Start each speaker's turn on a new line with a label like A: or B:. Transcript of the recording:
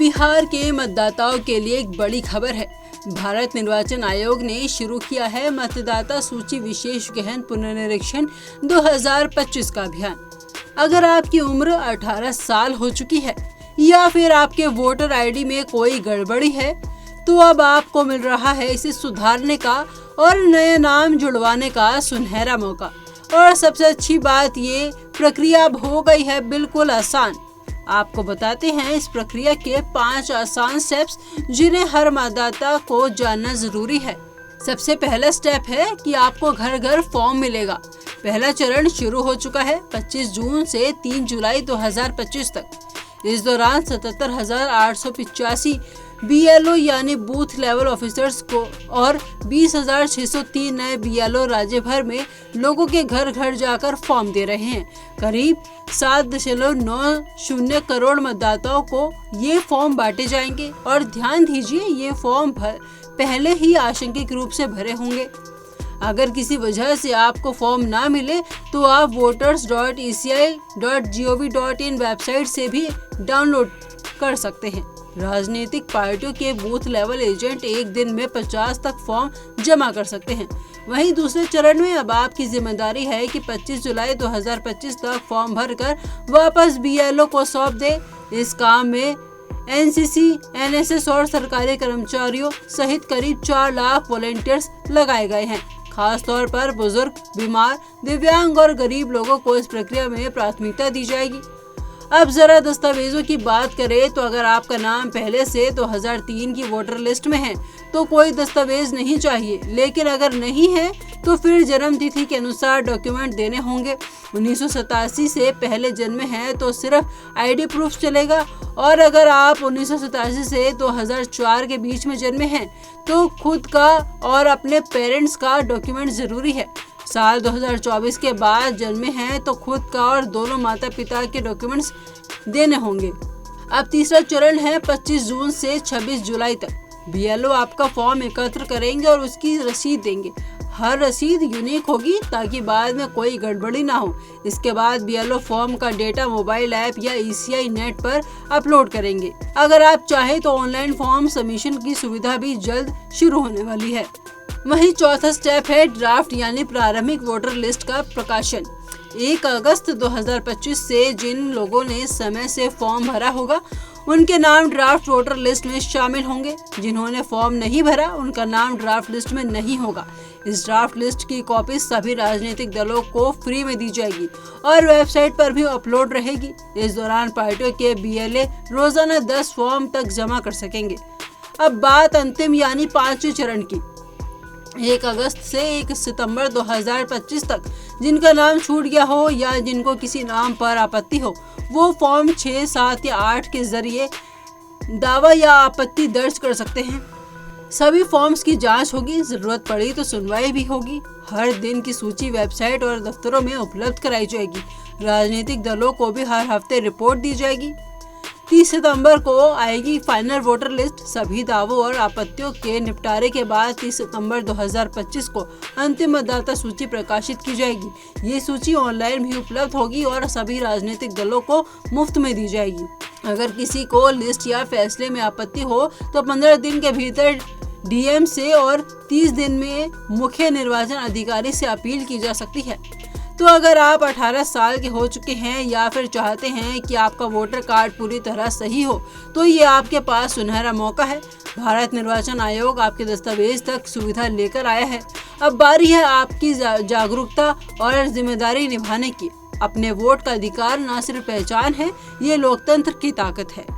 A: बिहार के मतदाताओं के लिए एक बड़ी खबर है। भारत निर्वाचन आयोग ने शुरू किया है मतदाता सूची विशेष गहन पुनर्निरीक्षण 2025 का अभियान। अगर आपकी उम्र 18 साल हो चुकी है या फिर आपके वोटर आईडी में कोई गड़बड़ी है, तो अब आपको मिल रहा है इसे सुधारने का और नए नाम जुड़वाने का सुनहरा मौका। और सबसे अच्छी बात, ये प्रक्रिया अब हो गई है बिल्कुल आसान। आपको बताते हैं इस प्रक्रिया के 5 आसान स्टेप्स जिन्हें हर मतदाता को जानना जरूरी है। सबसे पहला स्टेप है कि आपको घर घर फॉर्म मिलेगा। पहला चरण शुरू हो चुका है 25 जून से 3 जुलाई 2025 तक। इस दौरान 77,885 BLO यानी बूथ लेवल ऑफिसर्स को और 20,603 नए BLO राज्य भर में लोगों के घर घर जाकर फॉर्म दे रहे हैं। करीब 7.90 करोड़ मतदाताओं को ये फॉर्म बांटे जाएंगे। और ध्यान दीजिए, ये फॉर्म पहले ही आंशिक रूप से भरे होंगे। अगर किसी वजह से आपको फॉर्म ना मिले तो आप voters.eci.gov.in वेबसाइट से भी डाउनलोड कर सकते हैं। राजनीतिक पार्टियों के बूथ लेवल एजेंट एक दिन में 50 तक फॉर्म जमा कर सकते हैं। वहीं दूसरे चरण में अब आपकी जिम्मेदारी है कि 25 जुलाई 2025 तक फॉर्म भरकर वापस BLO को सौंप दे। इस काम में NCC, NSS और सरकारी कर्मचारियों सहित करीब 4 लाख वॉलंटियर्स लगाए गए हैं। खास तौर पर बुजुर्ग, बीमार, दिव्यांग और गरीब लोगों को इस प्रक्रिया में प्राथमिकता दी जाएगी। अब जरा दस्तावेजों की बात करें तो अगर आपका नाम पहले से 2003 की वोटर लिस्ट में है तो कोई दस्तावेज नहीं चाहिए, लेकिन अगर नहीं है तो फिर जन्म तिथि के अनुसार डॉक्यूमेंट देने होंगे। 1987 से पहले जन्मे हैं तो सिर्फ ID प्रूफ चलेगा, और अगर आप 1987 से 2004 के बीच में जन्मे हैं तो खुद का और अपने पेरेंट्स का डॉक्यूमेंट जरूरी है। साल 2024 के बाद जन्मे हैं तो खुद का और दोनों माता पिता के डॉक्यूमेंट्स देने होंगे। अब तीसरा चरण है 25 जून से 26 जुलाई तक। BLO आपका फॉर्म एकत्र करेंगे और उसकी रसीद देंगे। हर रसीद यूनिक होगी ताकि बाद में कोई गड़बड़ी ना हो। इसके बाद BLO फॉर्म का डेटा मोबाइल ऐप या ECI नेट पर अपलोड करेंगे। अगर आप चाहें तो ऑनलाइन फॉर्म सबमिशन की सुविधा भी जल्द शुरू होने वाली है। वहीं चौथा स्टेप है ड्राफ्ट यानी प्रारंभिक वोटर लिस्ट का प्रकाशन। 1 अगस्त 2025 से जिन लोगों ने समय से फॉर्म भरा होगा उनके नाम ड्राफ्ट वोटर लिस्ट में शामिल होंगे। जिन्होंने फॉर्म नहीं भरा उनका नाम ड्राफ्ट लिस्ट में नहीं होगा। इस ड्राफ्ट लिस्ट की कॉपी सभी राजनीतिक दलों को फ्री में दी जाएगी और वेबसाइट पर भी अपलोड रहेगी। इस दौरान पार्टियों के BLA रोजाना 10 फॉर्म तक जमा कर सकेंगे। अब बात अंतिम यानी 5वें चरण की। 1 अगस्त से 1 सितंबर 2025 तक जिनका नाम छूट गया हो या जिनको किसी नाम पर आपत्ति हो, वो फॉर्म 6, 7 या 8 के जरिए दावा या आपत्ति दर्ज कर सकते हैं। सभी फॉर्म्स की जांच होगी, जरूरत पड़ी तो सुनवाई भी होगी। हर दिन की सूची वेबसाइट और दफ्तरों में उपलब्ध कराई जाएगी। राजनीतिक दलों को भी हर हफ्ते रिपोर्ट दी जाएगी। 30 सितंबर को आएगी फाइनल वोटर लिस्ट। सभी दावों और आपत्तियों के निपटारे के बाद 30 सितंबर 2025 को अंतिम मतदाता सूची प्रकाशित की जाएगी। ये सूची ऑनलाइन भी उपलब्ध होगी और सभी राजनीतिक दलों को मुफ्त में दी जाएगी। अगर किसी को लिस्ट या फैसले में आपत्ति हो तो 15 दिन के भीतर DM से और 30 दिन में मुख्य निर्वाचन अधिकारी से अपील की जा सकती है। तो अगर आप 18 साल के हो चुके हैं या फिर चाहते हैं कि आपका वोटर कार्ड पूरी तरह सही हो, तो ये आपके पास सुनहरा मौका है। भारत निर्वाचन आयोग आपके दस्तावेज तक सुविधा लेकर आया है। अब बारी है आपकी जागरूकता और जिम्मेदारी निभाने की। अपने वोट का अधिकार न सिर्फ पहचान है, ये लोकतंत्र की ताकत है।